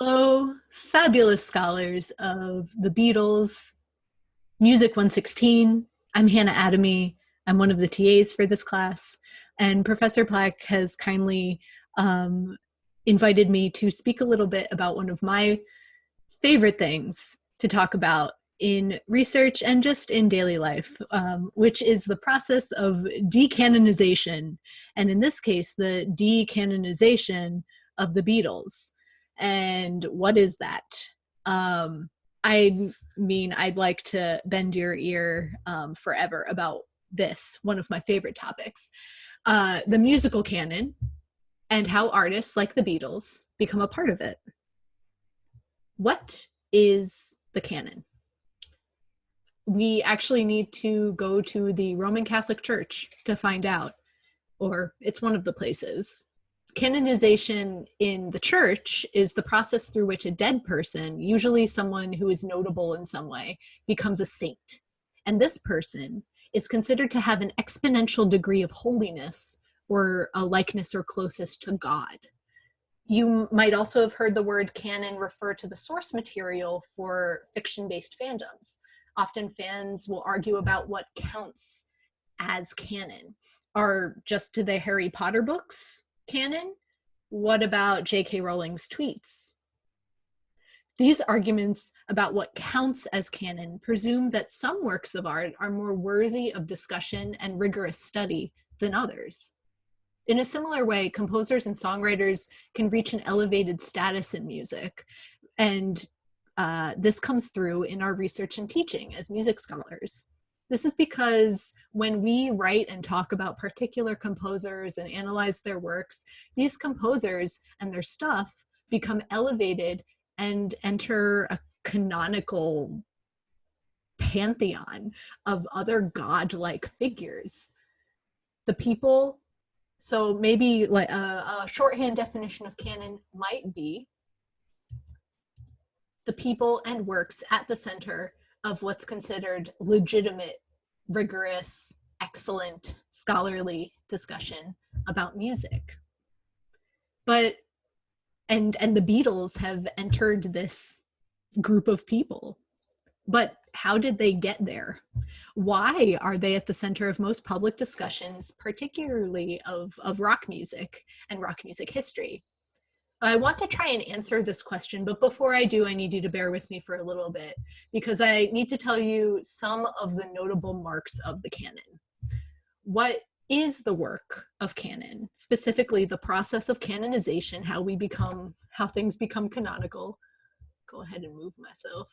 Hello, fabulous scholars of the Beatles, Music 116. I'm Hannah Adamy. I'm one of the TAs for this class, and Professor Plack has kindly invited me to speak a little bit about one of my favorite things to talk about in research and just in daily life, which is the process of decanonization, and in this case, the decanonization of the Beatles. And what is that? I mean, I'd like to bend your ear forever about this, one of my favorite topics, the musical canon and how artists like the Beatles become a part of it. What is the canon? We actually need to go to the Roman Catholic Church to find out, or it's one of the places. Canonization in the church is the process through which a dead person, usually someone who is notable in some way, becomes a saint. And this person is considered to have an exponential degree of holiness or a likeness or closest to God. You might also have heard the word canon refer to the source material for fiction-based fandoms. Often fans will argue about what counts as canon. Are just the Harry Potter books canon? What about J.K. Rowling's tweets? These arguments about what counts as canon presume that some works of art are more worthy of discussion and rigorous study than others. In a similar way, composers and songwriters can reach an elevated status in music, and this comes through in our research and teaching as music scholars. This is because when we write and talk about particular composers and analyze their works, these composers and their stuff become elevated and enter a canonical pantheon of other godlike figures. The people, so maybe like a shorthand definition of canon might be the people and works at the center of what's considered legitimate, rigorous, excellent, scholarly discussion about music. But, and the Beatles have entered this group of people. But how did they get there? Why are they at the center of most public discussions, particularly of rock music and rock music history? I want to try and answer this question, but before I do, I need you to bear with me for a little bit because I need to tell you some of the notable marks of the canon. What is the work of canon, specifically the process of canonization, how things become canonical? Go ahead and move myself.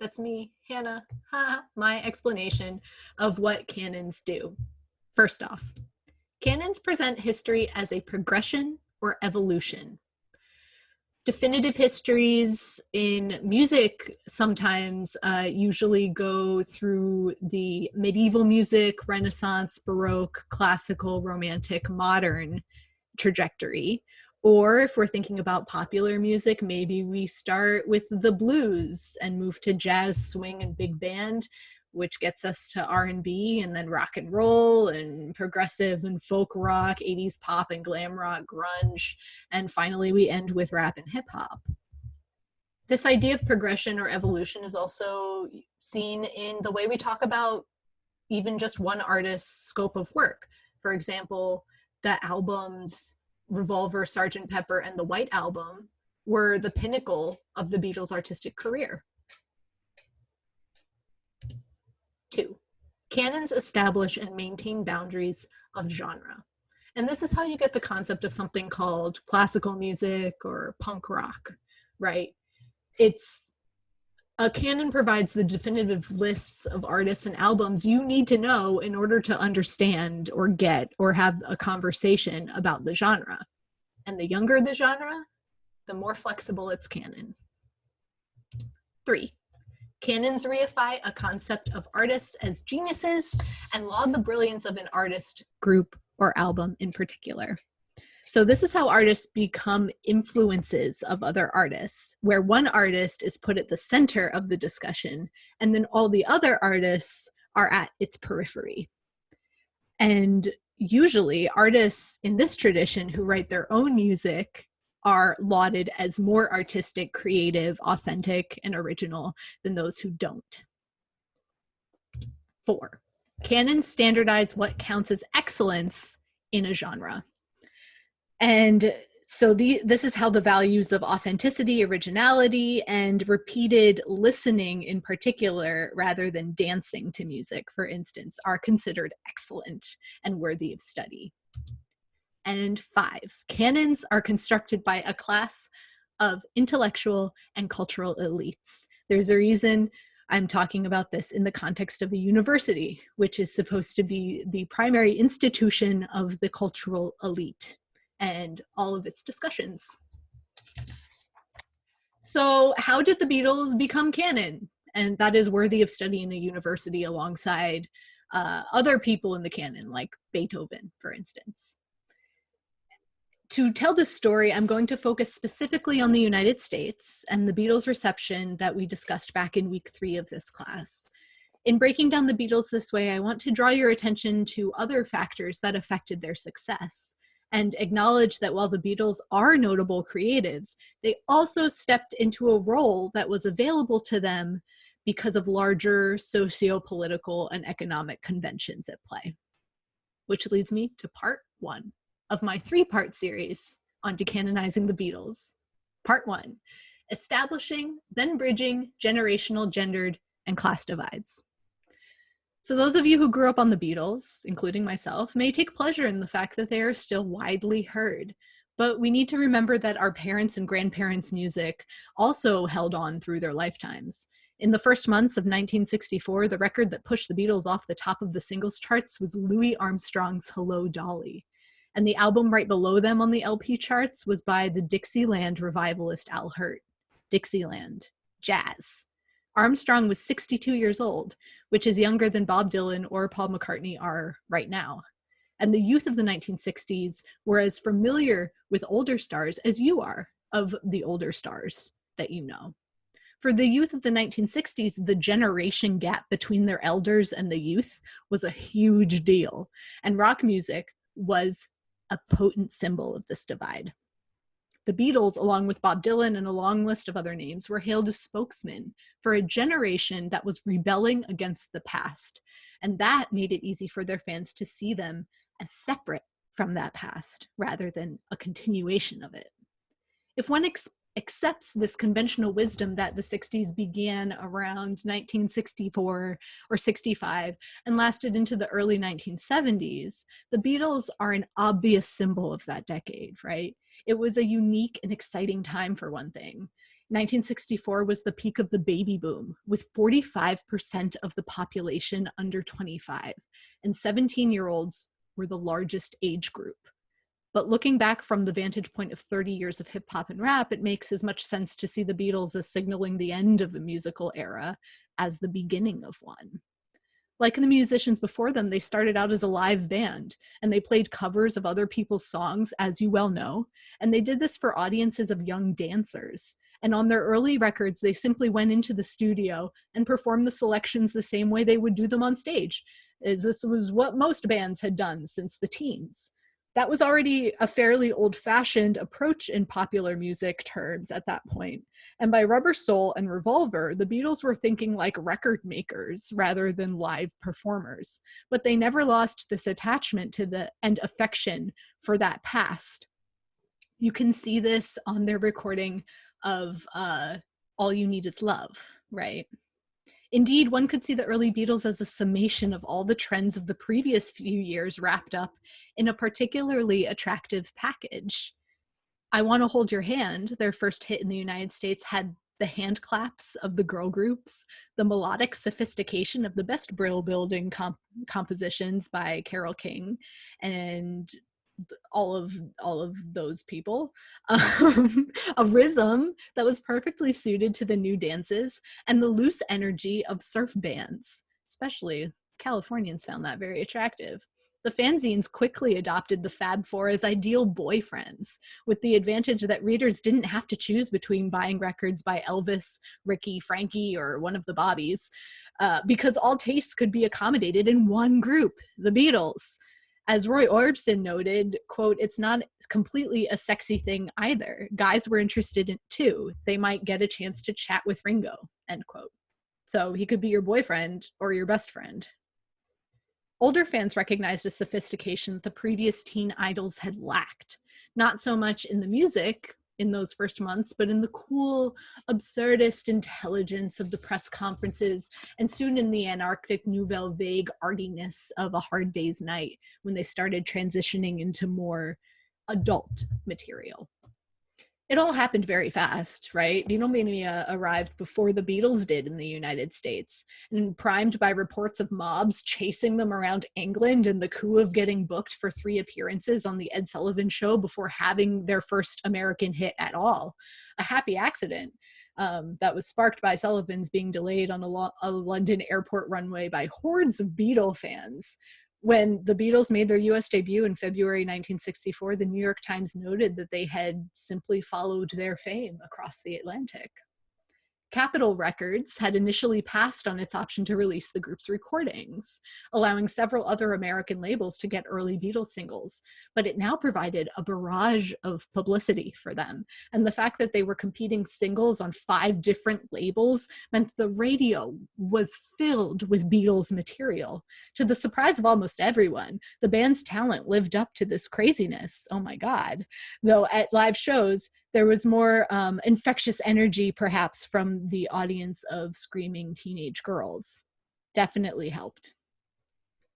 That's me, Hannah, my explanation of what canons do. First off, canons present history as a progression or evolution. Definitive histories in music sometimes usually go through the medieval music, Renaissance, Baroque, classical, romantic, modern trajectory. Or if we're thinking about popular music, maybe we start with the blues and move to jazz, swing, and big band, which gets us to R&B and then rock and roll and progressive and folk rock, 80s pop and glam rock, grunge, and finally we end with rap and hip hop. This idea of progression or evolution is also seen in the way we talk about even just one artist's scope of work. For example, the albums Revolver, Sgt. Pepper, and the White Album were the pinnacle of the Beatles' artistic career. 2, canons establish and maintain boundaries of genre. And this is how you get the concept of something called classical music or punk rock, right? A canon provides the definitive lists of artists and albums you need to know in order to understand or get or have a conversation about the genre. And the younger the genre, the more flexible its canon. 3, canons reify a concept of artists as geniuses and laud the brilliance of an artist, group, or album in particular. So this is how artists become influences of other artists, where one artist is put at the center of the discussion, and then all the other artists are at its periphery. And usually artists in this tradition who write their own music are lauded as more artistic, creative, authentic, and original than those who don't. 4, canons standardize what counts as excellence in a genre. And so this is how the values of authenticity, originality, and repeated listening in particular, rather than dancing to music, for instance, are considered excellent and worthy of study. And 5, canons are constructed by a class of intellectual and cultural elites. There's a reason I'm talking about this in the context of a university, which is supposed to be the primary institution of the cultural elite and all of its discussions. So how did the Beatles become canon? And that is worthy of study in a university alongside other people in the canon, like Beethoven, for instance. To tell this story, I'm going to focus specifically on the United States and the Beatles' reception that we discussed back in week 3 of this class. In breaking down the Beatles this way, I want to draw your attention to other factors that affected their success and acknowledge that while the Beatles are notable creatives, they also stepped into a role that was available to them because of larger socio-political and economic conventions at play. Which leads me to part 1 of my 3-part series on decanonizing the Beatles. Part 1, establishing, then bridging generational, gendered, and class divides. So those of you who grew up on the Beatles, including myself, may take pleasure in the fact that they are still widely heard. But we need to remember that our parents' and grandparents' music also held on through their lifetimes. In the first months of 1964, the record that pushed the Beatles off the top of the singles charts was Louis Armstrong's Hello, Dolly. And the album right below them on the LP charts was by the Dixieland revivalist Al Hirt, Dixieland, Jazz. Armstrong was 62 years old, which is younger than Bob Dylan or Paul McCartney are right now. And the youth of the 1960s were as familiar with older stars as you are of the older stars that you know. For the youth of the 1960s, the generation gap between their elders and the youth was a huge deal, and rock music was a potent symbol of this divide. The Beatles, along with Bob Dylan and a long list of other names, were hailed as spokesmen for a generation that was rebelling against the past, and that made it easy for their fans to see them as separate from that past rather than a continuation of it. If one accepts this conventional wisdom that the 60s began around 1964 or 65 and lasted into the early 1970s, the Beatles are an obvious symbol of that decade, right? It was a unique and exciting time for one thing. 1964 was the peak of the baby boom, with 45% of the population under 25, and 17-year-olds were the largest age group. But looking back from the vantage point of 30 years of hip hop and rap, it makes as much sense to see the Beatles as signaling the end of a musical era as the beginning of one. Like the musicians before them, they started out as a live band, and they played covers of other people's songs, as you well know, and they did this for audiences of young dancers. And on their early records, they simply went into the studio and performed the selections the same way they would do them on stage, as this was what most bands had done since the teens. That was already a fairly old-fashioned approach in popular music terms at that point. And by Rubber Soul and Revolver, the Beatles were thinking like record makers rather than live performers. But they never lost this attachment to and affection for that past. You can see this on their recording of All You Need Is Love, right? Indeed, one could see the early Beatles as a summation of all the trends of the previous few years wrapped up in a particularly attractive package. I Want to Hold Your Hand, their first hit in the United States, had the hand claps of the girl groups, the melodic sophistication of the best brill-building compositions by Carole King, and all of those people, a rhythm that was perfectly suited to the new dances, and the loose energy of surf bands. Especially Californians found that very attractive. The fanzines quickly adopted the Fab Four as ideal boyfriends, with the advantage that readers didn't have to choose between buying records by Elvis, Ricky, Frankie, or one of the Bobbies, because all tastes could be accommodated in one group, the Beatles. As Roy Orbison noted, quote, "It's not completely a sexy thing either. Guys were interested in it too. They might get a chance to chat with Ringo," end quote. So he could be your boyfriend or your best friend. Older fans recognized a sophistication that the previous teen idols had lacked, not so much in the music in those first months, but in the cool, absurdist intelligence of the press conferences, and soon in the anarchic nouvelle vague artiness of A Hard Day's Night, when they started transitioning into more adult material. It all happened very fast, right? Dino Mania arrived before the Beatles did in the United States, and primed by reports of mobs chasing them around England and the coup of getting booked for 3 appearances on the Ed Sullivan Show before having their first American hit at all. A happy accident that was sparked by Sullivan's being delayed on a London airport runway by hordes of Beatle fans. When the Beatles made their US debut in February 1964, the New York Times noted that they had simply followed their fame across the Atlantic. Capitol Records had initially passed on its option to release the group's recordings, allowing several other American labels to get early Beatles singles, but it now provided a barrage of publicity for them. And the fact that they were competing singles on 5 different labels meant the radio was filled with Beatles material. To the surprise of almost everyone, the band's talent lived up to this craziness. Oh my God. Though at live shows, there was more infectious energy, perhaps, from the audience of screaming teenage girls. Definitely helped.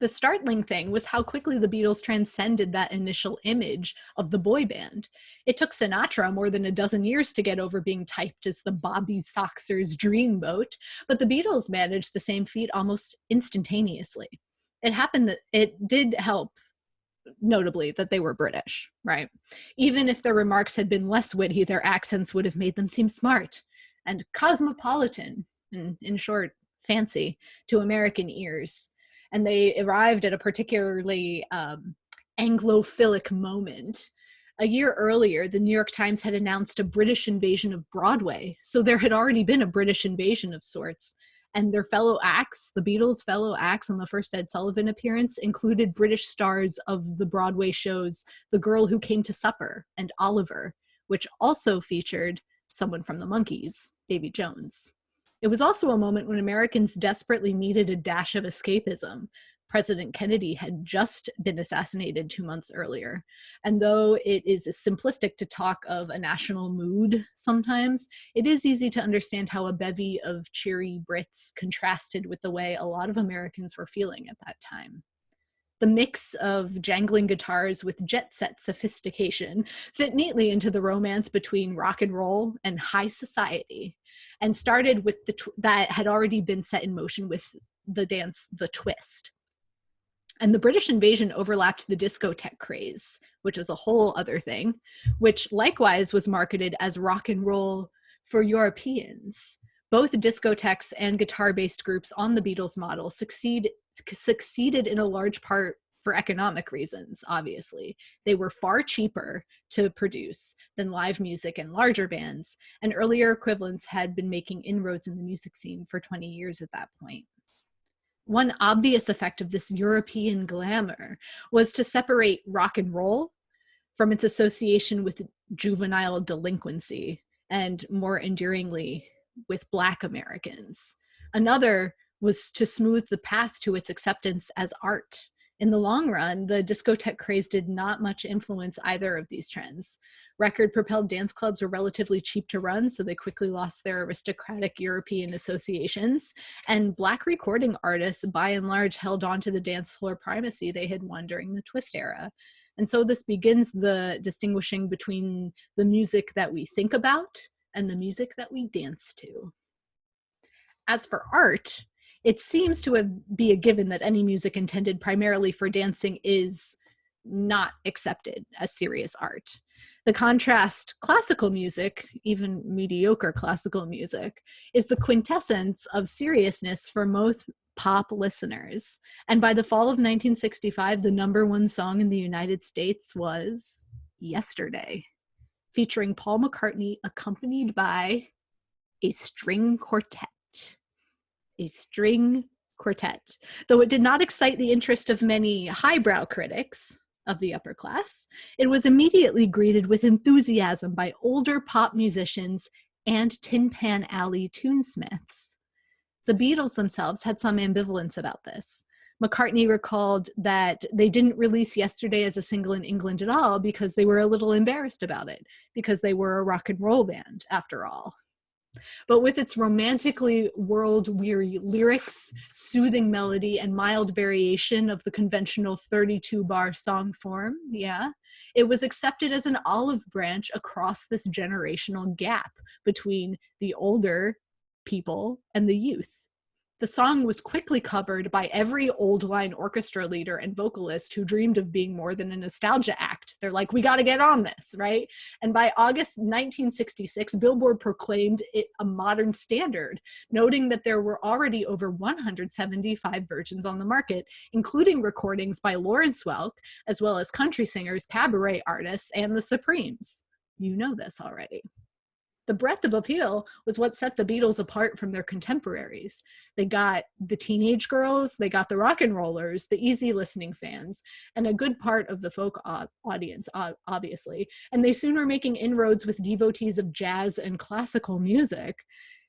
The startling thing was how quickly the Beatles transcended that initial image of the boy band. It took Sinatra more than a dozen years to get over being typed as the Bobby Soxers dreamboat, but the Beatles managed the same feat almost instantaneously. It did help, notably, that they were British, right? Even if their remarks had been less witty, their accents would have made them seem smart and cosmopolitan, and in short, fancy to American ears. And they arrived at a particularly Anglophilic moment. A year earlier, the New York Times had announced a British invasion of Broadway, so there had already been a British invasion of sorts. And their fellow acts, the Beatles' fellow acts on the first Ed Sullivan appearance, included British stars of the Broadway shows The Girl Who Came to Supper and Oliver, which also featured someone from the Monkees, Davy Jones. It was also a moment when Americans desperately needed a dash of escapism. President Kennedy had just been assassinated 2 months earlier. And though it is simplistic to talk of a national mood sometimes, it is easy to understand how a bevy of cheery Brits contrasted with the way a lot of Americans were feeling at that time. The mix of jangling guitars with jet-set sophistication fit neatly into the romance between rock and roll and high society, and started with that had already been set in motion with the dance The Twist. And the British invasion overlapped the discotheque craze, which was a whole other thing, which likewise was marketed as rock and roll for Europeans. Both discotheques and guitar-based groups on the Beatles model succeeded in a large part for economic reasons, obviously. They were far cheaper to produce than live music and larger bands, and earlier equivalents had been making inroads in the music scene for 20 years at that point. One obvious effect of this European glamour was to separate rock and roll from its association with juvenile delinquency, and more enduringly, with Black Americans. Another was to smooth the path to its acceptance as art. In the long run, the discotheque craze did not much influence either of these trends. Record-propelled dance clubs were relatively cheap to run, so they quickly lost their aristocratic European associations, and Black recording artists, by and large, held on to the dance floor primacy they had won during the Twist era. And so this begins the distinguishing between the music that we think about and the music that we dance to. As for art, it seems to be a given that any music intended primarily for dancing is not accepted as serious art. The contrast, classical music, even mediocre classical music, is the quintessence of seriousness for most pop listeners. And by the fall of 1965, the #1 song in the United States was Yesterday, featuring Paul McCartney accompanied by a string quartet. A string quartet. Though it did not excite the interest of many highbrow critics of the upper class, it was immediately greeted with enthusiasm by older pop musicians and Tin Pan Alley tunesmiths. The Beatles themselves had some ambivalence about this. McCartney recalled that they didn't release Yesterday as a single in England at all because they were a little embarrassed about it, because they were a rock and roll band, after all. But with its romantically world-weary lyrics, soothing melody, and mild variation of the conventional 32-bar song form, it was accepted as an olive branch across this generational gap between the older people and the youth. The song was quickly covered by every old line orchestra leader and vocalist who dreamed of being more than a nostalgia act. They're like, we got to get on this, right? And by August 1966, Billboard proclaimed it a modern standard, noting that there were already over 175 versions on the market, including recordings by Lawrence Welk, as well as country singers, cabaret artists, and the Supremes. You know this already. The breadth of appeal was what set the Beatles apart from their contemporaries. They got the teenage girls, they got the rock and rollers, the easy listening fans, and a good part of the folk audience, obviously. And they soon were making inroads with devotees of jazz and classical music.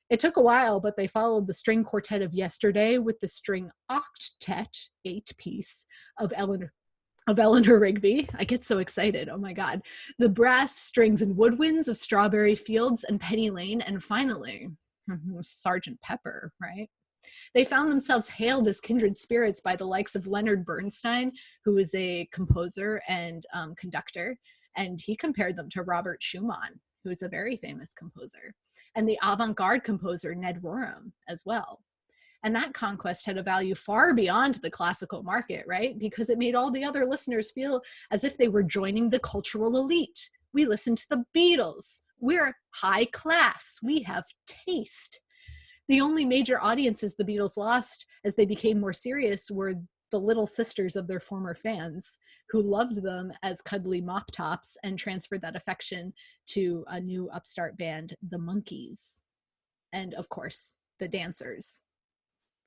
It took a while, but they followed the string quartet of Yesterday with the string octet, 8-piece, of Eleanor Rigby. I get so excited. Oh my God. The brass strings and woodwinds of Strawberry Fields and Penny Lane. And finally, Sgt. Pepper, right? They found themselves hailed as kindred spirits by the likes of Leonard Bernstein, who is a composer and conductor. And he compared them to Robert Schumann, who is a very famous composer, and the avant-garde composer Ned Rorem as well. And that conquest had a value far beyond the classical market, right? Because it made all the other listeners feel as if they were joining the cultural elite. We listen to the Beatles. We're high class. We have taste. The only major audiences the Beatles lost as they became more serious were the little sisters of their former fans, who loved them as cuddly mop tops and transferred that affection to a new upstart band, the Monkees. And of course, the dancers.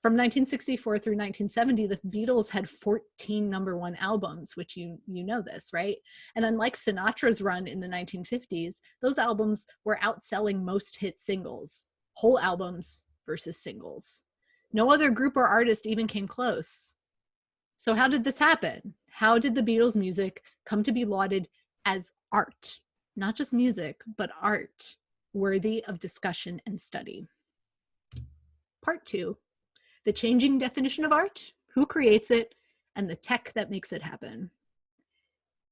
From 1964 through 1970, the Beatles had 14 #1 albums, which you know this, right? And unlike Sinatra's run in the 1950s, those albums were outselling most hit singles, whole albums versus singles. No other group or artist even came close. So how did this happen? How did the Beatles' music come to be lauded as art? Not just music, but art, worthy of discussion and study. Part 2. The changing definition of art, who creates it, and the tech that makes it happen.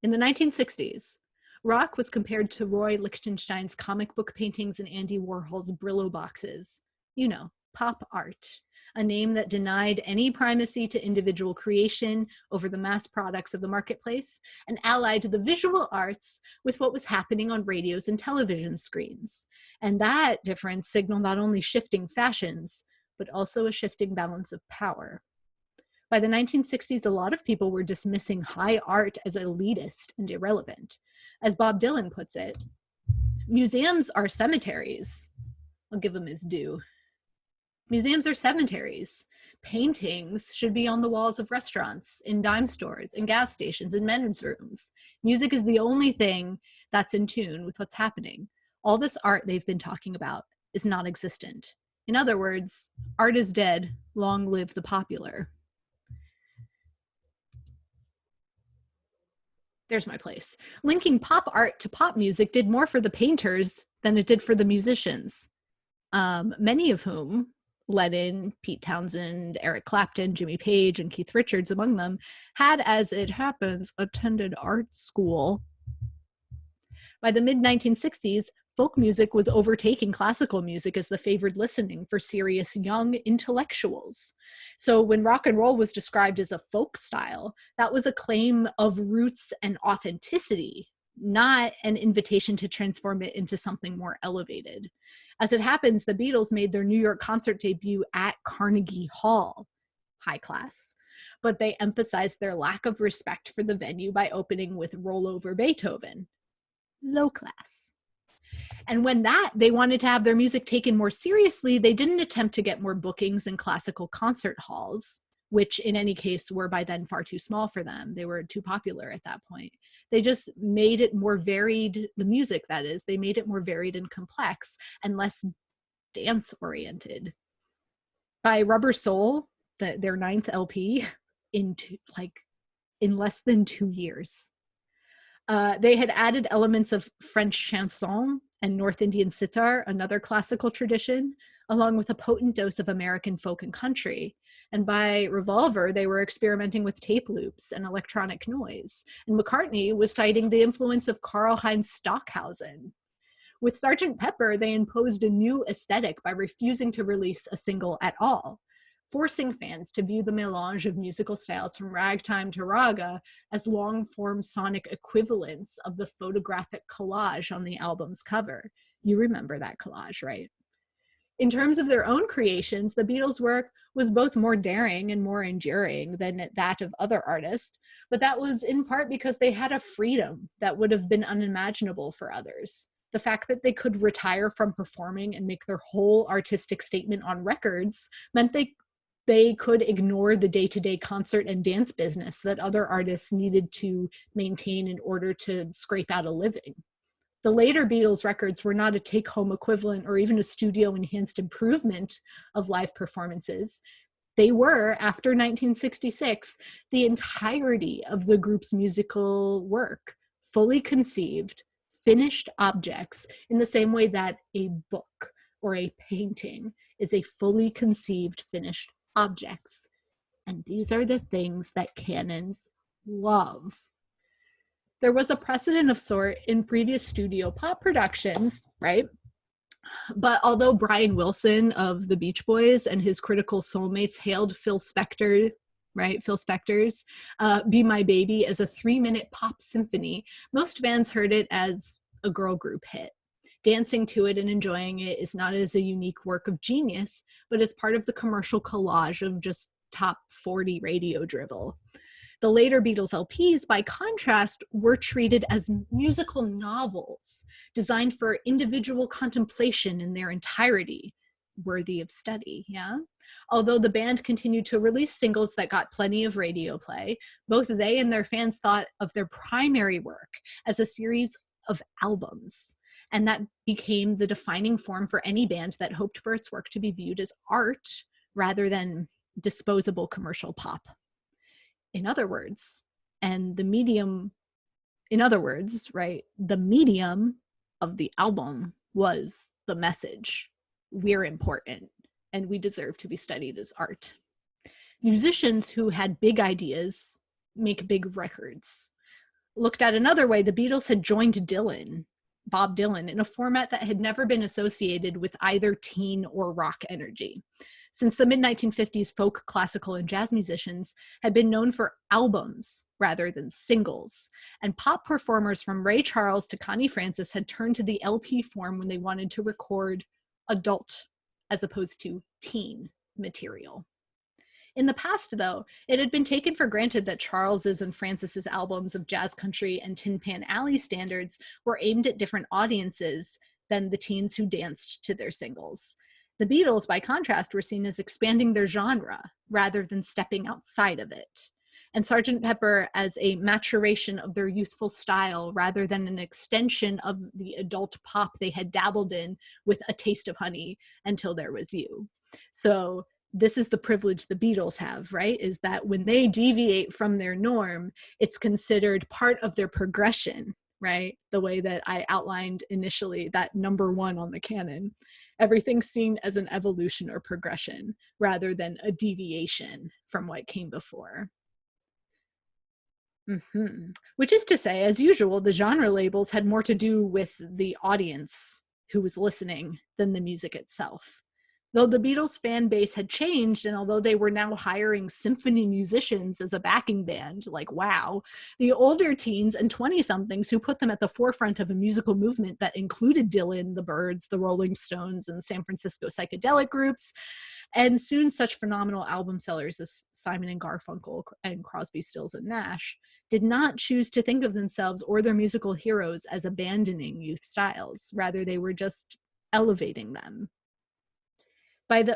In the 1960s, rock was compared to Roy Lichtenstein's comic book paintings and Andy Warhol's Brillo boxes. You know, pop art, a name that denied any primacy to individual creation over the mass products of the marketplace, and allied the visual arts with what was happening on radios and television screens. And that difference signaled not only shifting fashions, but also a shifting balance of power. By the 1960s, a lot of people were dismissing high art as elitist and irrelevant. As Bob Dylan puts it, museums are cemeteries. I'll give him his due. Museums are cemeteries. Paintings should be on the walls of restaurants, in dime stores, in gas stations, in men's rooms. Music is the only thing that's in tune with what's happening. All this art they've been talking about is non-existent. In other words, art is dead, long live the popular. There's my place. Linking pop art to pop music did more for the painters than it did for the musicians, many of whom, Lennon, Pete Townsend, Eric Clapton, Jimmy Page, and Keith Richards among them, had, as it happens, attended art school. By the mid-1960s, folk music was overtaking classical music as the favored listening for serious young intellectuals. So when rock and roll was described as a folk style, that was a claim of roots and authenticity, not an invitation to transform it into something more elevated. As it happens, the Beatles made their New York concert debut at Carnegie Hall, high class, but they emphasized their lack of respect for the venue by opening with Roll Over Beethoven, low class. And when they wanted to have their music taken more seriously, they didn't attempt to get more bookings in classical concert halls, which in any case were by then far too small for them. They were too popular at that point. They just made it more varied, the music that is, they made it more varied and complex and less dance oriented. By Rubber Soul, their ninth LP, in less than 2 years. They had added elements of French chanson and North Indian sitar, another classical tradition, along with a potent dose of American folk and country. And by Revolver, they were experimenting with tape loops and electronic noise. And McCartney was citing the influence of Karl-Heinz Stockhausen. With Sgt. Pepper, they imposed a new aesthetic by refusing to release a single at all, forcing fans to view the melange of musical styles from ragtime to raga as long-form sonic equivalents of the photographic collage on the album's cover. You remember that collage, right? In terms of their own creations, the Beatles' work was both more daring and more enduring than that of other artists, but that was in part because they had a freedom that would have been unimaginable for others. The fact that they could retire from performing and make their whole artistic statement on records meant they could ignore the day-to-day concert and dance business that other artists needed to maintain in order to scrape out a living. The later Beatles records were not a take-home equivalent or even a studio-enhanced improvement of live performances. They were, after 1966, the entirety of the group's musical work, fully conceived, finished objects, in the same way that a book or a painting is a fully conceived, finished objects. And these are the things that canons love. There was a precedent of sort in previous studio pop productions, right? But although Brian Wilson of the Beach Boys and his critical soulmates hailed Phil Spector, right, Phil Spector's Be My Baby as a 3-minute pop symphony, most fans heard it as a girl group hit. Dancing to it and enjoying it is not as a unique work of genius, but as part of the commercial collage of just top 40 radio drivel. The later Beatles LPs, by contrast, were treated as musical novels designed for individual contemplation in their entirety, worthy of study, yeah? Although the band continued to release singles that got plenty of radio play, both they and their fans thought of their primary work as a series of albums. And that became the defining form for any band that hoped for its work to be viewed as art rather than disposable commercial pop. In other words, right, the medium of the album was the message. We're important and we deserve to be studied as art. Musicians who had big ideas make big records. Looked at another way, the Beatles had joined Bob Dylan, in a format that had never been associated with either teen or rock energy. Since the mid-1950s, folk, classical, and jazz musicians had been known for albums rather than singles, and pop performers from Ray Charles to Connie Francis had turned to the LP form when they wanted to record adult as opposed to teen material. In the past, though, it had been taken for granted that Charles's and Francis's albums of jazz country and Tin Pan Alley standards were aimed at different audiences than the teens who danced to their singles. The Beatles, by contrast, were seen as expanding their genre rather than stepping outside of it, and Sgt. Pepper as a maturation of their youthful style rather than an extension of the adult pop they had dabbled in with A Taste of Honey Until There Was You. So this is the privilege the Beatles have, right? Is that when they deviate from their norm, it's considered part of their progression, right? The way that I outlined initially, that number 1 on the canon. Everything's seen as an evolution or progression rather than a deviation from what came before. Which is to say, as usual, the genre labels had more to do with the audience who was listening than the music itself. Though the Beatles fan base had changed, and although they were now hiring symphony musicians as a backing band, like wow, the older teens and 20-somethings who put them at the forefront of a musical movement that included Dylan, the Byrds, the Rolling Stones, and San Francisco psychedelic groups, and soon such phenomenal album sellers as Simon and Garfunkel and Crosby, Stills and Nash, did not choose to think of themselves or their musical heroes as abandoning youth styles. Rather, they were just elevating them. By the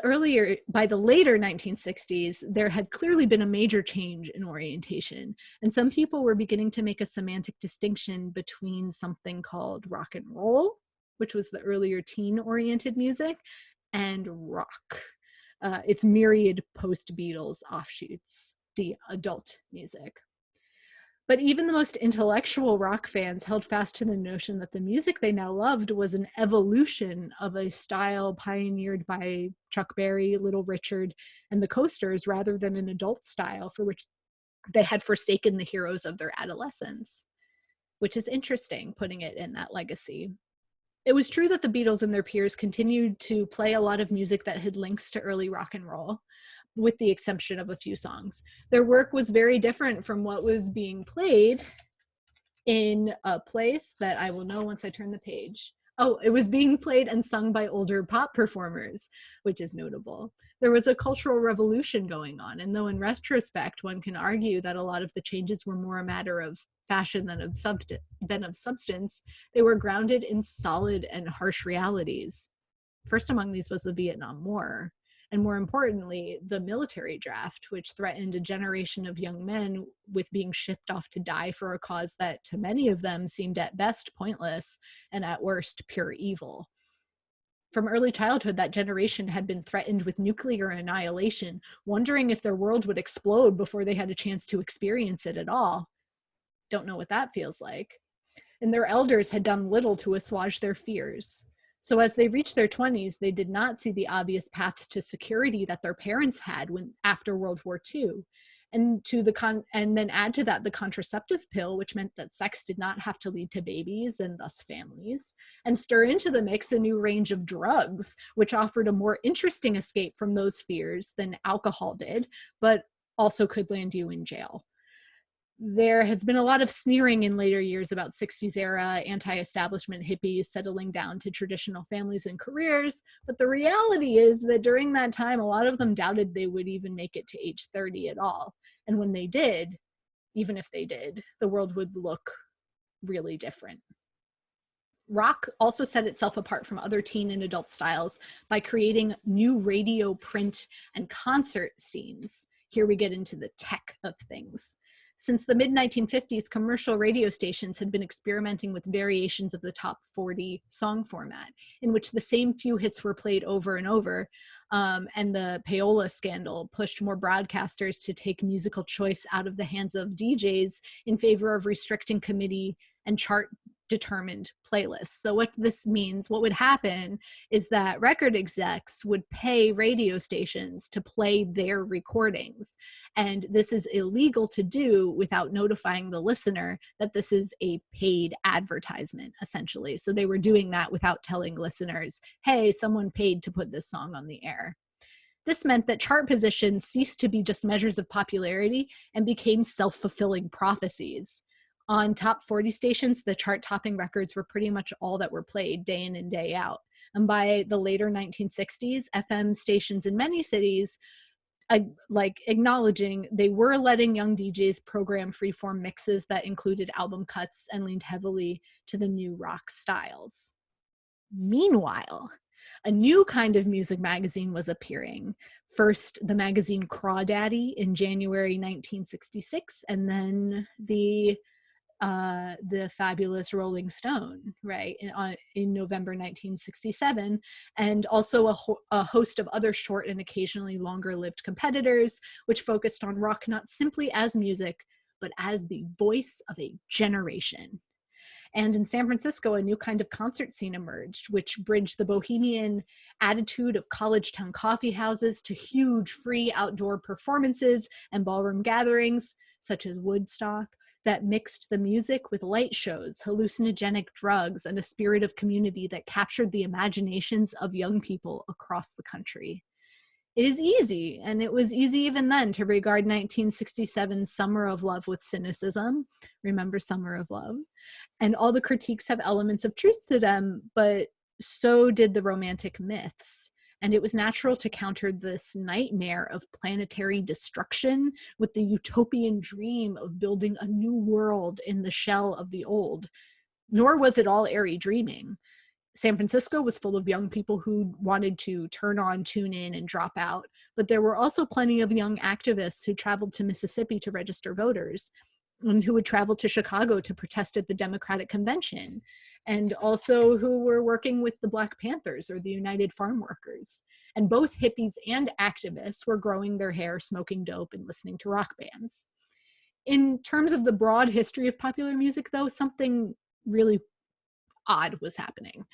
later 1960s, there had clearly been a major change in orientation, and some people were beginning to make a semantic distinction between something called rock and roll, which was the earlier teen-oriented music, and rock, its myriad post-Beatles offshoots, the adult music. But even the most intellectual rock fans held fast to the notion that the music they now loved was an evolution of a style pioneered by Chuck Berry, Little Richard, and the Coasters, rather than an adult style for which they had forsaken the heroes of their adolescence, which is interesting, putting it in that legacy. It was true that the Beatles and their peers continued to play a lot of music that had links to early rock and roll, with the exception of a few songs. Their work was very different from what was being played in a place that I will know once I turn the page. Oh, it was being played and sung by older pop performers, which is notable. There was a cultural revolution going on, and though in retrospect, one can argue that a lot of the changes were more a matter of fashion than of substance, they were grounded in solid and harsh realities. First among these was the Vietnam War, and more importantly, the military draft, which threatened a generation of young men with being shipped off to die for a cause that to many of them seemed at best pointless and at worst pure evil. From early childhood, that generation had been threatened with nuclear annihilation, wondering if their world would explode before they had a chance to experience it at all. Don't know what that feels like. And their elders had done little to assuage their fears. So as they reached their 20s, they did not see the obvious paths to security that their parents had after World War II. And then add to that the contraceptive pill, which meant that sex did not have to lead to babies and thus families, and stir into the mix a new range of drugs, which offered a more interesting escape from those fears than alcohol did, but also could land you in jail. There has been a lot of sneering in later years about 60s era anti-establishment hippies settling down to traditional families and careers, but the reality is that during that time, a lot of them doubted they would even make it to age 30 at all. And when they did, even if they did, the world would look really different. Rock also set itself apart from other teen and adult styles by creating new radio, print, and concert scenes. Here we get into the tech of things. Since the mid-1950s, commercial radio stations had been experimenting with variations of the top 40 song format, in which the same few hits were played over and over, and the payola scandal pushed more broadcasters to take musical choice out of the hands of DJs in favor of restricting committee and chart determined playlists. So what this means, what would happen is that record execs would pay radio stations to play their recordings. And this is illegal to do without notifying the listener that this is a paid advertisement, essentially. So they were doing that without telling listeners, hey, someone paid to put this song on the air. This meant that chart positions ceased to be just measures of popularity and became self-fulfilling prophecies. On top 40 stations, the chart-topping records were pretty much all that were played day in and day out. And by the later 1960s, FM stations in many cities, acknowledging they were letting young DJs program freeform mixes that included album cuts and leaned heavily to the new rock styles. Meanwhile, a new kind of music magazine was appearing. First, the magazine Crawdaddy in January 1966, and then the fabulous Rolling Stone, right, in November 1967, and also a host of other short and occasionally longer-lived competitors, which focused on rock not simply as music, but as the voice of a generation. And in San Francisco, a new kind of concert scene emerged, which bridged the bohemian attitude of college town coffee houses to huge free outdoor performances and ballroom gatherings, such as Woodstock, that mixed the music with light shows, hallucinogenic drugs, and a spirit of community that captured the imaginations of young people across the country. It is easy, and it was easy even then, to regard 1967's Summer of Love with cynicism. Remember Summer of Love? And all the critiques have elements of truth to them, but so did the romantic myths. And it was natural to counter this nightmare of planetary destruction with the utopian dream of building a new world in the shell of the old. Nor was it all airy dreaming. San Francisco was full of young people who wanted to turn on, tune in, and drop out. But there were also plenty of young activists who traveled to Mississippi to register voters, and who would travel to Chicago to protest at the Democratic Convention, and also who were working with the Black Panthers or the United Farm Workers. And both hippies and activists were growing their hair, smoking dope, and listening to rock bands. In terms of the broad history of popular music, though, something really odd was happening.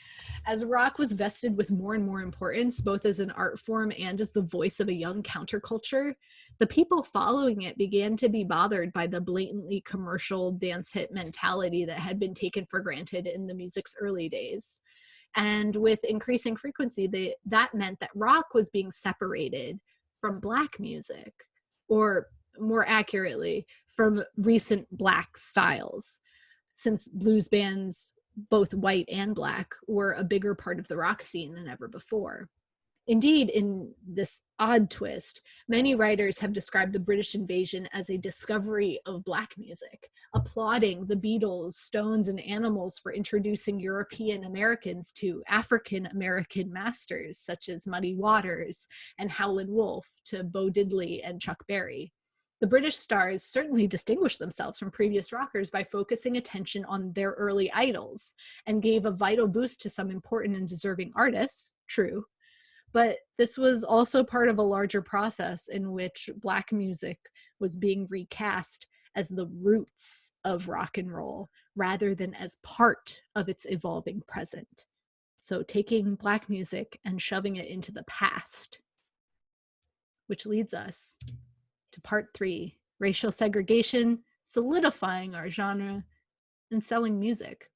As rock was vested with more and more importance, both as an art form and as the voice of a young counterculture, the people following it began to be bothered by the blatantly commercial dance hit mentality that had been taken for granted in the music's early days. And with increasing frequency, that meant that rock was being separated from Black music, or more accurately, from recent Black styles, since blues bands, both white and Black, were a bigger part of the rock scene than ever before. Indeed, in this odd twist, many writers have described the British invasion as a discovery of Black music, applauding the Beatles, Stones, and Animals for introducing European Americans to African American masters such as Muddy Waters and Howlin' Wolf, to Bo Diddley and Chuck Berry. The British stars certainly distinguished themselves from previous rockers by focusing attention on their early idols, and gave a vital boost to some important and deserving artists, true. But this was also part of a larger process in which Black music was being recast as the roots of rock and roll rather than as part of its evolving present. So taking Black music and shoving it into the past, which leads us to part 3, racial segregation, solidifying our genre, and selling music.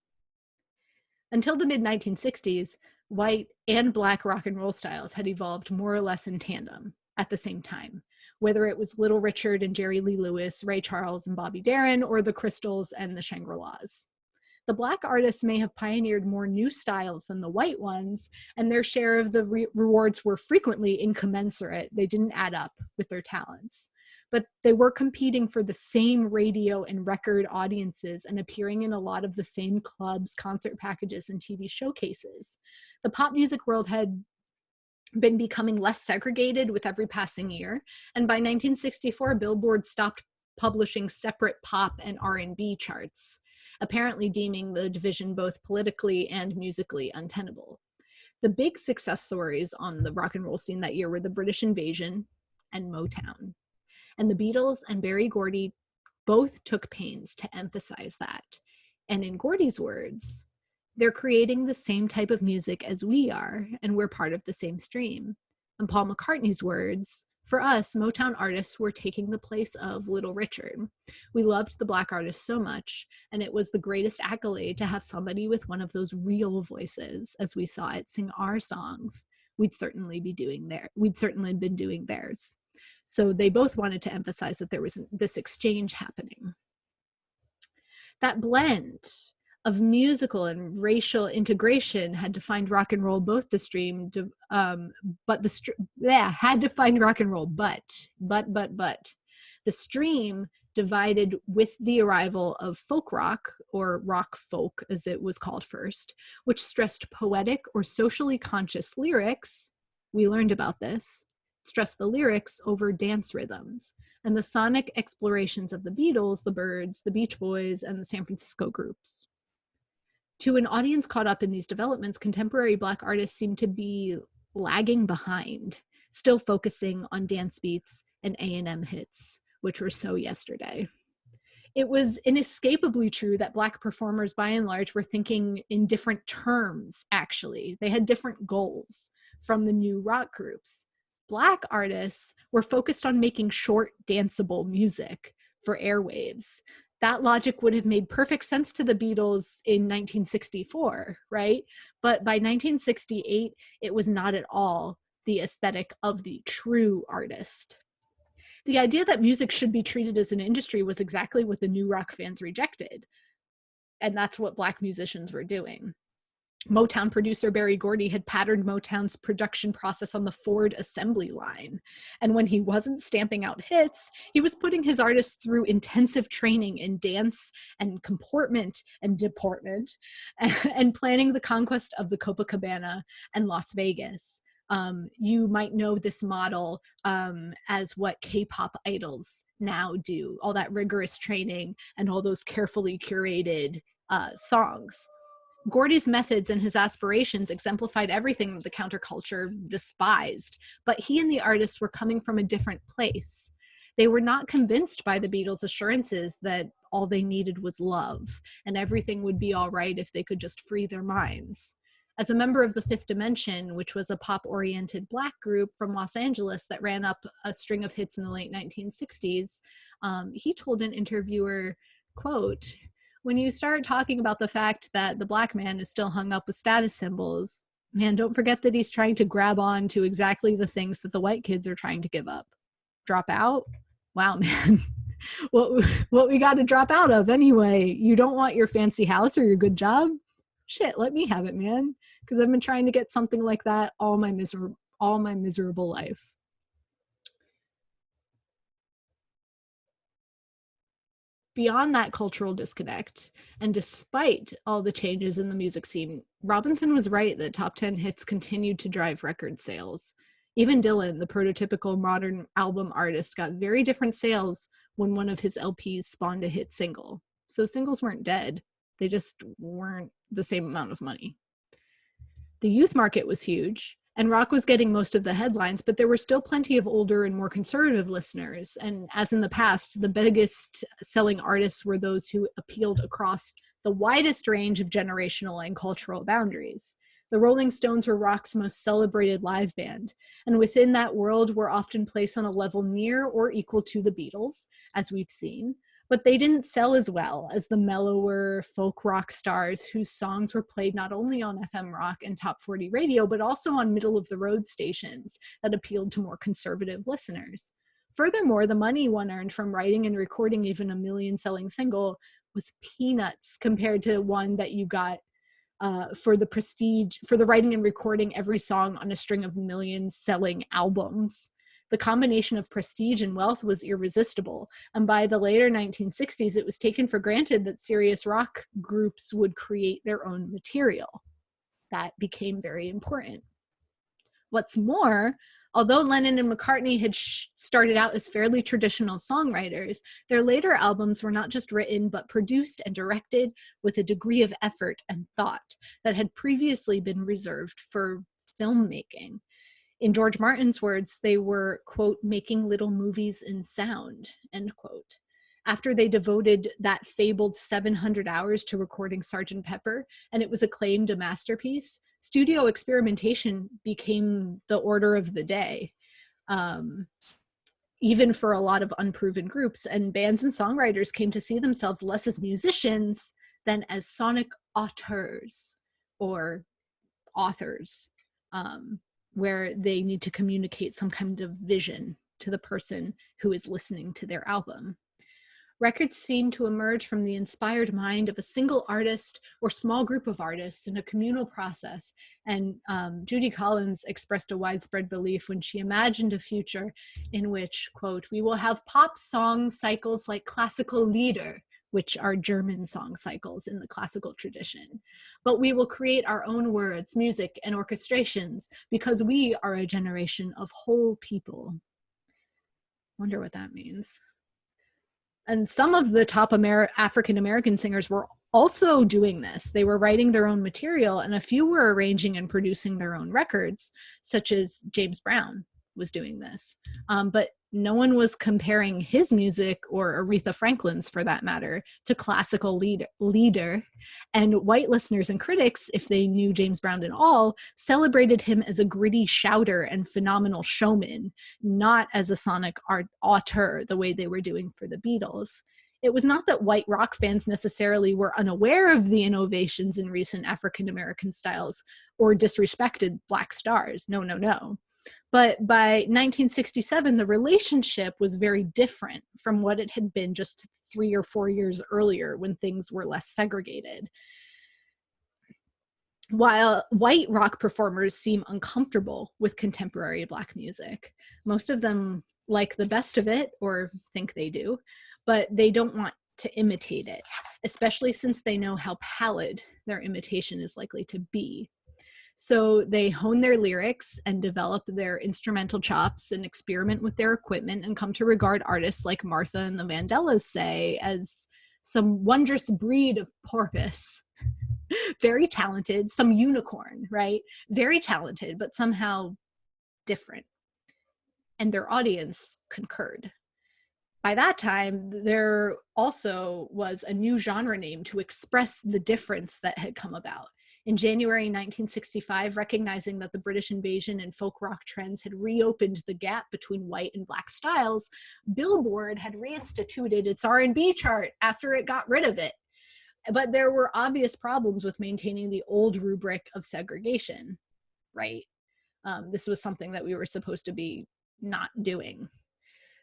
Until the mid-1960s, white and Black rock and roll styles had evolved more or less in tandem at the same time, whether it was Little Richard and Jerry Lee Lewis, Ray Charles and Bobby Darin, or the Crystals and the Shangri-Las. The Black artists may have pioneered more new styles than the white ones, and their share of the rewards were frequently incommensurate. They didn't add up with their talents. But they were competing for the same radio and record audiences and appearing in a lot of the same clubs, concert packages, and TV showcases. The pop music world had been becoming less segregated with every passing year, and by 1964, Billboard stopped publishing separate pop and R&B charts, apparently deeming the division both politically and musically untenable. The big success stories on the rock and roll scene that year were the British invasion and Motown. And the Beatles and Berry Gordy both took pains to emphasize that. And in Gordy's words, they're creating the same type of music as we are, and we're part of the same stream. And Paul McCartney's words, for us, Motown artists were taking the place of Little Richard. We loved the Black artists so much, and it was the greatest accolade to have somebody with one of those real voices, as we saw it, sing our songs. We'd certainly been doing theirs. So they both wanted to emphasize that there was this exchange happening. That blend of musical and racial integration had defined rock and roll, but the stream divided with the arrival of folk rock, or rock folk as it was called first, which stressed poetic or socially conscious lyrics. We learned about this. Stressed the lyrics over dance rhythms, and the sonic explorations of the Beatles, the Byrds, the Beach Boys, and the San Francisco groups. To an audience caught up in these developments, contemporary Black artists seemed to be lagging behind, still focusing on dance beats and A&M hits, which were so yesterday. It was inescapably true that Black performers, by and large, were thinking in different terms, actually. They had different goals from the new rock groups. Black artists were focused on making short, danceable music for airwaves. That logic would have made perfect sense to the Beatles in 1964, right? But by 1968, it was not at all the aesthetic of the true artist. The idea that music should be treated as an industry was exactly what the new rock fans rejected. And that's what Black musicians were doing. Motown producer Berry Gordy had patterned Motown's production process on the Ford assembly line. And when he wasn't stamping out hits, he was putting his artists through intensive training in dance and comportment and deportment and planning the conquest of the Copacabana and Las Vegas. You might know this model as what K-pop idols now do, all that rigorous training and all those carefully curated songs. Gordy's methods and his aspirations exemplified everything that the counterculture despised, but he and the artists were coming from a different place. They were not convinced by the Beatles' assurances that all they needed was love, and everything would be all right if they could just free their minds. As a member of the Fifth Dimension, which was a pop-oriented Black group from Los Angeles that ran up a string of hits in the late 1960s, he told an interviewer, quote, "When you start talking about the fact that the Black man is still hung up with status symbols, man, don't forget that he's trying to grab on to exactly the things that the white kids are trying to give up. Drop out? Wow, man. What we got to drop out of anyway? You don't want your fancy house or your good job? Shit, let me have it, man. Because I've been trying to get something like that all my miserable life." Beyond that cultural disconnect, and despite all the changes in the music scene, Robinson was right that top 10 hits continued to drive record sales. Even Dylan, the prototypical modern album artist, got very different sales when one of his LPs spawned a hit single. So singles weren't dead, they just weren't the same amount of money. The youth market was huge, and rock was getting most of the headlines, but there were still plenty of older and more conservative listeners. And as in the past, the biggest selling artists were those who appealed across the widest range of generational and cultural boundaries. The Rolling Stones were rock's most celebrated live band, and within that world were often placed on a level near or equal to the Beatles, as we've seen. But they didn't sell as well as the mellower folk rock stars whose songs were played not only on FM rock and top 40 radio, but also on middle-of-the-road stations that appealed to more conservative listeners. Furthermore, the money one earned from writing and recording even a million-selling single was peanuts compared to one that you got for the writing and recording every song on a string of million-selling albums. The combination of prestige and wealth was irresistible, and by the later 1960s, it was taken for granted that serious rock groups would create their own material. That became very important. What's more, although Lennon and McCartney had started out as fairly traditional songwriters, their later albums were not just written, but produced and directed with a degree of effort and thought that had previously been reserved for filmmaking. In George Martin's words, they were, quote, making little movies in sound, end quote. After they devoted that fabled 700 hours to recording Sgt. Pepper, and it was acclaimed a masterpiece, studio experimentation became the order of the day, even for a lot of unproven groups, and bands and songwriters came to see themselves less as musicians than as sonic auteurs, or authors. Where they need to communicate some kind of vision to the person who is listening to their album. Records seem to emerge from the inspired mind of a single artist or small group of artists in a communal process. And Judy Collins expressed a widespread belief when she imagined a future in which, quote, "we will have pop song cycles like classical Lieder," which are German song cycles in the classical tradition. "But we will create our own words, music, and orchestrations because we are a generation of whole people." Wonder what that means. And some of the top African-American singers were also doing this. They were writing their own material, and a few were arranging and producing their own records, such as James Brown was doing this. But no one was comparing his music, or Aretha Franklin's for that matter, to classical Lieder. And white listeners and critics, if they knew James Brown at all, celebrated him as a gritty shouter and phenomenal showman, not as a sonic auteur the way they were doing for the Beatles. It was not that white rock fans necessarily were unaware of the innovations in recent African-American styles or disrespected Black stars. No, no, no. But by 1967, the relationship was very different from what it had been just 3 or 4 years earlier when things were less segregated. While white rock performers seem uncomfortable with contemporary Black music, most of them like the best of it, or think they do, but they don't want to imitate it, especially since they know how pallid their imitation is likely to be. So they hone their lyrics and develop their instrumental chops and experiment with their equipment and come to regard artists like Martha and the Vandellas say as some wondrous breed of porpoise. Very talented, some unicorn, right? Very talented, but somehow different. And their audience concurred. By that time, there also was a new genre name to express the difference that had come about. In January 1965, recognizing that the British invasion and folk rock trends had reopened the gap between white and Black styles, Billboard had reinstituted its R&B chart after it got rid of it. But there were obvious problems with maintaining the old rubric of segregation, right? This was something that we were supposed to be not doing.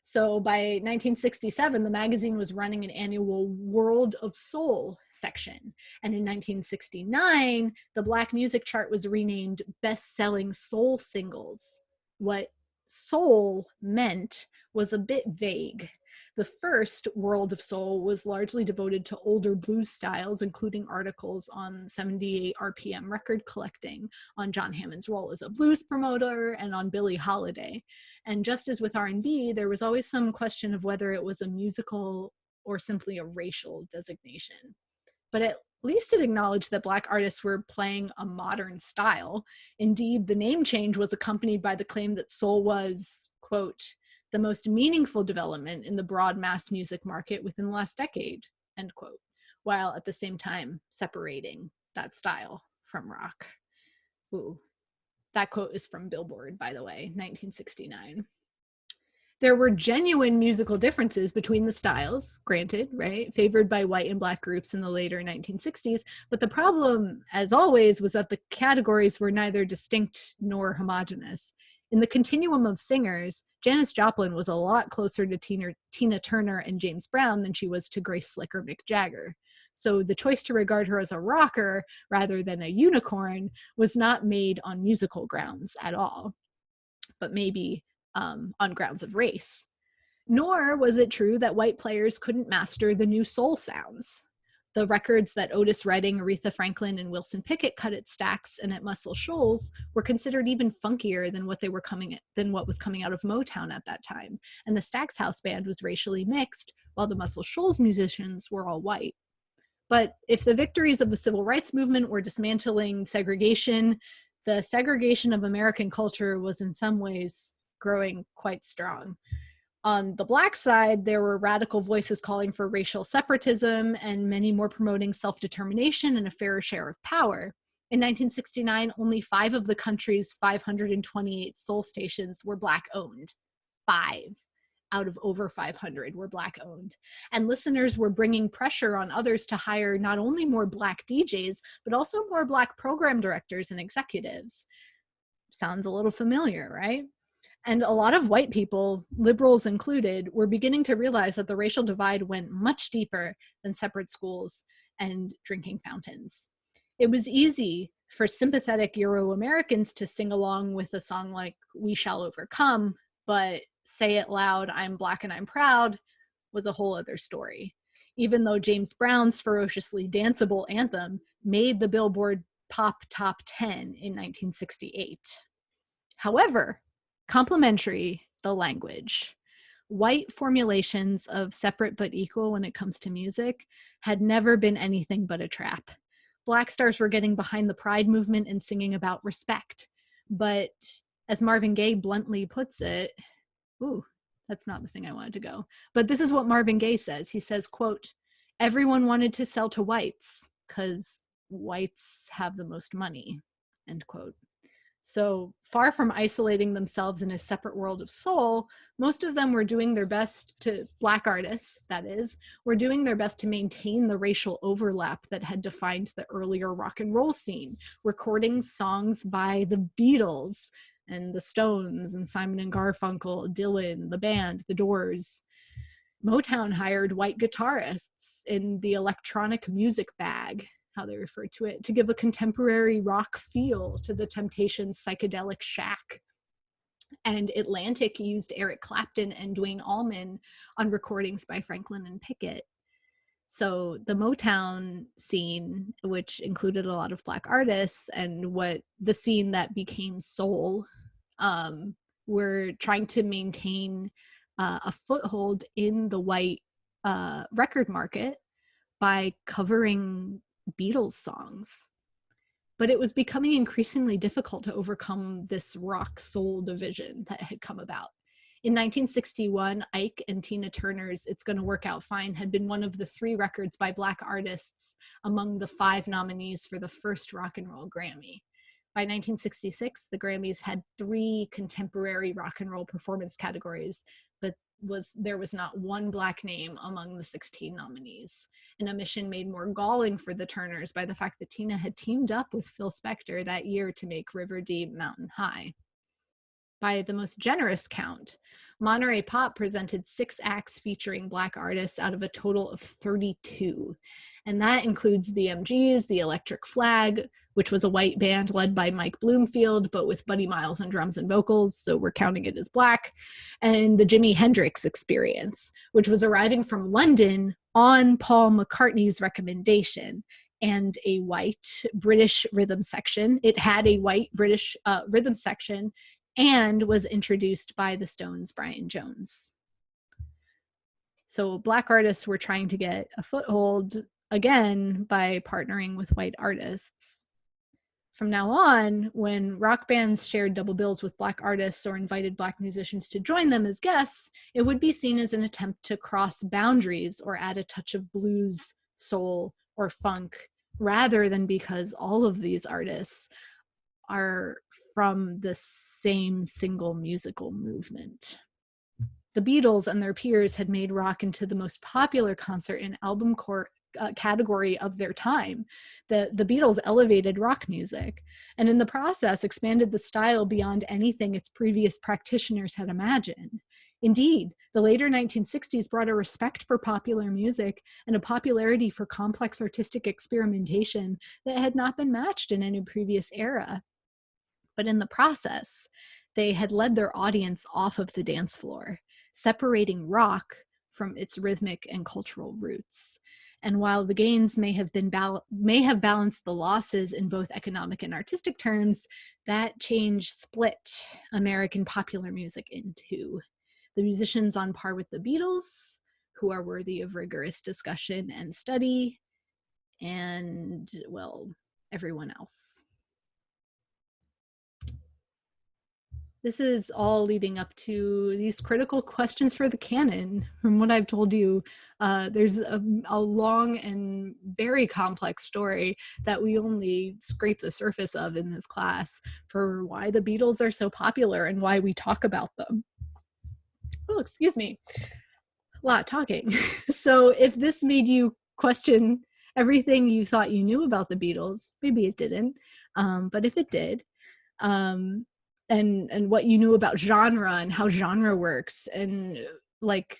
So by 1967, the magazine was running an annual World of Soul section. And in 1969, the Black music chart was renamed Best-Selling Soul Singles. What soul meant was a bit vague. The first World of Soul was largely devoted to older blues styles, including articles on 78 RPM record collecting, on John Hammond's role as a blues promoter, and on Billie Holiday. And just as with R&B, there was always some question of whether it was a musical or simply a racial designation. But at least it acknowledged that Black artists were playing a modern style. Indeed, the name change was accompanied by the claim that soul was, quote, the most meaningful development in the broad mass music market within the last decade, end quote, while at the same time separating that style from rock. Ooh, that quote is from Billboard, by the way, 1969. There were genuine musical differences between the styles, granted, right, favored by white and Black groups in the later 1960s, but the problem, as always, was that the categories were neither distinct nor homogenous. In the continuum of singers, Janis Joplin was a lot closer to Tina Turner and James Brown than she was to Grace Slick or Mick Jagger. So the choice to regard her as a rocker rather than a unicorn was not made on musical grounds at all, but maybe on grounds of race. Nor was it true that white players couldn't master the new soul sounds. The records that Otis Redding, Aretha Franklin, and Wilson Pickett cut at Stax and at Muscle Shoals were considered even funkier than what was coming out of Motown at that time. And the Stax House Band was racially mixed, while the Muscle Shoals musicians were all white. But if the victories of the civil rights movement were dismantling segregation, the segregation of American culture was in some ways growing quite strong. On the Black side, there were radical voices calling for racial separatism and many more promoting self-determination and a fairer share of power. In 1969, only 5 of the country's 528 soul stations were Black-owned. 5 out of over 500 were Black-owned. And listeners were bringing pressure on others to hire not only more Black DJs, but also more Black program directors and executives. Sounds a little familiar, right? And a lot of white people, liberals included, were beginning to realize that the racial divide went much deeper than separate schools and drinking fountains. It was easy for sympathetic Euro-Americans to sing along with a song like We Shall Overcome, but Say It Loud, I'm Black and I'm Proud was a whole other story. Even though James Brown's ferociously danceable anthem made the Billboard Pop Top 10 in 1968. However, complementary the language. White formulations of separate but equal when it comes to music had never been anything but a trap. Black stars were getting behind the pride movement and singing about respect. But as Marvin Gaye bluntly puts it, ooh, that's not the thing I wanted to go. But this is what Marvin Gaye says. He says, quote, everyone wanted to sell to whites because whites have the most money, end quote. So far from isolating themselves in a separate world of soul, most of them were doing their best to, Black artists, that is, were doing their best to maintain the racial overlap that had defined the earlier rock and roll scene, recording songs by the Beatles and the Stones and Simon and Garfunkel, Dylan, the band, the Doors. Motown hired white guitarists in the electronic music bag, how they referred to it, to give a contemporary rock feel to the Temptations' psychedelic shack. And Atlantic used Eric Clapton and Duane Allman on recordings by Franklin and Pickett. So the Motown scene, which included a lot of Black artists, and what the scene that became soul, were trying to maintain a foothold in the white record market by covering Beatles songs. But it was becoming increasingly difficult to overcome this rock soul division that had come about. In 1961, Ike and Tina Turner's It's Gonna Work Out Fine had been one of the 3 records by Black artists among the 5 nominees for the first rock and roll Grammy. By 1966, the Grammys had 3 contemporary rock and roll performance categories, but there was not one Black name among the 16 nominees, an omission made more galling for the Turners by the fact that Tina had teamed up with Phil Spector that year to make River Deep Mountain High. By the most generous count, Monterey Pop presented 6 acts featuring Black artists out of a total of 32. And that includes the MGs, the Electric Flag, which was a white band led by Mike Bloomfield, but with Buddy Miles on drums and vocals, so we're counting it as Black, and the Jimi Hendrix Experience, which was arriving from London on Paul McCartney's recommendation, and a white British rhythm section. It had a white British rhythm section and was introduced by the Stones' Brian Jones. So Black artists were trying to get a foothold again by partnering with white artists. From now on, when rock bands shared double bills with Black artists or invited Black musicians to join them as guests, it would be seen as an attempt to cross boundaries or add a touch of blues, soul, or funk, rather than because all of these artists are from the same single musical movement. The Beatles and their peers had made rock into the most popular concert and album category of their time. The Beatles elevated rock music, and in the process expanded the style beyond anything its previous practitioners had imagined. Indeed, the later 1960s brought a respect for popular music and a popularity for complex artistic experimentation that had not been matched in any previous era. But in the process, they had led their audience off of the dance floor, separating rock from its rhythmic and cultural roots. And while the gains may have balanced the losses in both economic and artistic terms, that change split American popular music in 2. The musicians on par with the Beatles, who are worthy of rigorous discussion and study, and, well, everyone else. This is all leading up to these critical questions for the canon. From what I've told you, there's a long and very complex story that we only scrape the surface of in this class for why the Beatles are so popular and why we talk about them. Oh, excuse me. A lot talking. So if this made you question everything you thought you knew about the Beatles, maybe it didn't, but if it did, and what you knew about genre and how genre works, and like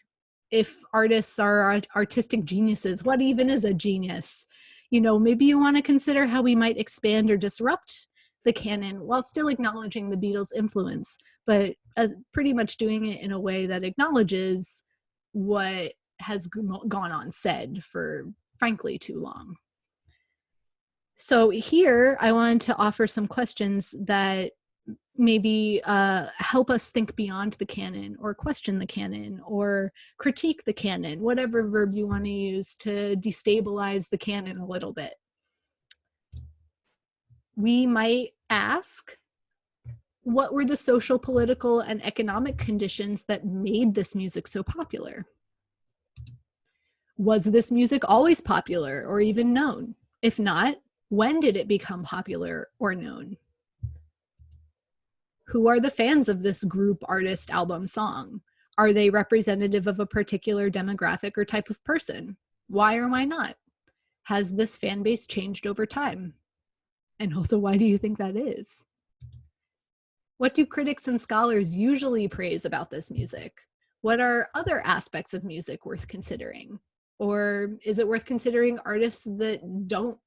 if artists are artistic geniuses, what even is a genius? You know, maybe you want to consider how we might expand or disrupt the canon while still acknowledging the Beatles' influence, but as pretty much doing it in a way that acknowledges what has gone on said for frankly too long. So here I wanted to offer some questions that maybe help us think beyond the canon, or question the canon, or critique the canon, whatever verb you want to use to destabilize the canon a little bit. We might ask, what were the social, political, and economic conditions that made this music so popular? Was this music always popular or even known? If not, when did it become popular or known? Who are the fans of this group, artist, album, song? Are they representative of a particular demographic or type of person? Why or why not? Has this fan base changed over time? And also, why do you think that is? What do critics and scholars usually praise about this music? What are other aspects of music worth considering? Or is it worth considering artists that don't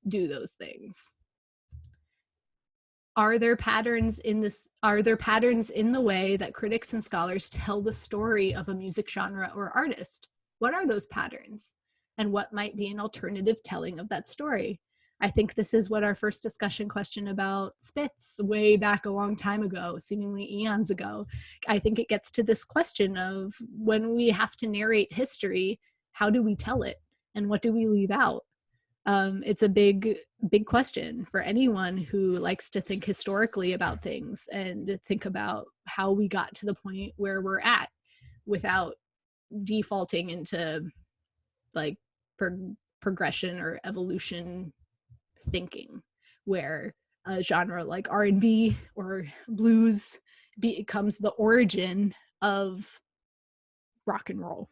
do those things? Are there patterns in the way that critics and scholars tell the story of a music genre or artist? What are those patterns? And what might be an alternative telling of that story? I think this is what our first discussion question about Spitz way back a long time ago, seemingly eons ago. I think it gets to this question of, when we have to narrate history, how do we tell it? And what do we leave out? It's a big question for anyone who likes to think historically about things and think about how we got to the point where we're at without defaulting into like progression or evolution thinking, where a genre like R&B or blues becomes the origin of rock and roll.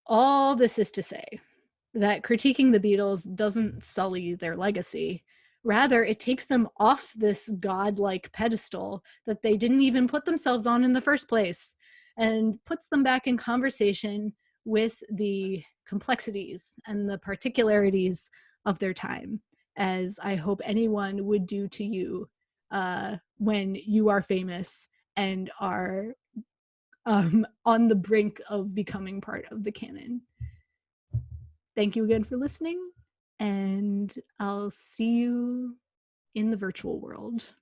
All this is to say that critiquing the Beatles doesn't sully their legacy. Rather, it takes them off this godlike pedestal that they didn't even put themselves on in the first place, and puts them back in conversation with the complexities and the particularities of their time, as I hope anyone would do to you when you are famous and are on the brink of becoming part of the canon. Thank you again for listening, and I'll see you in the virtual world.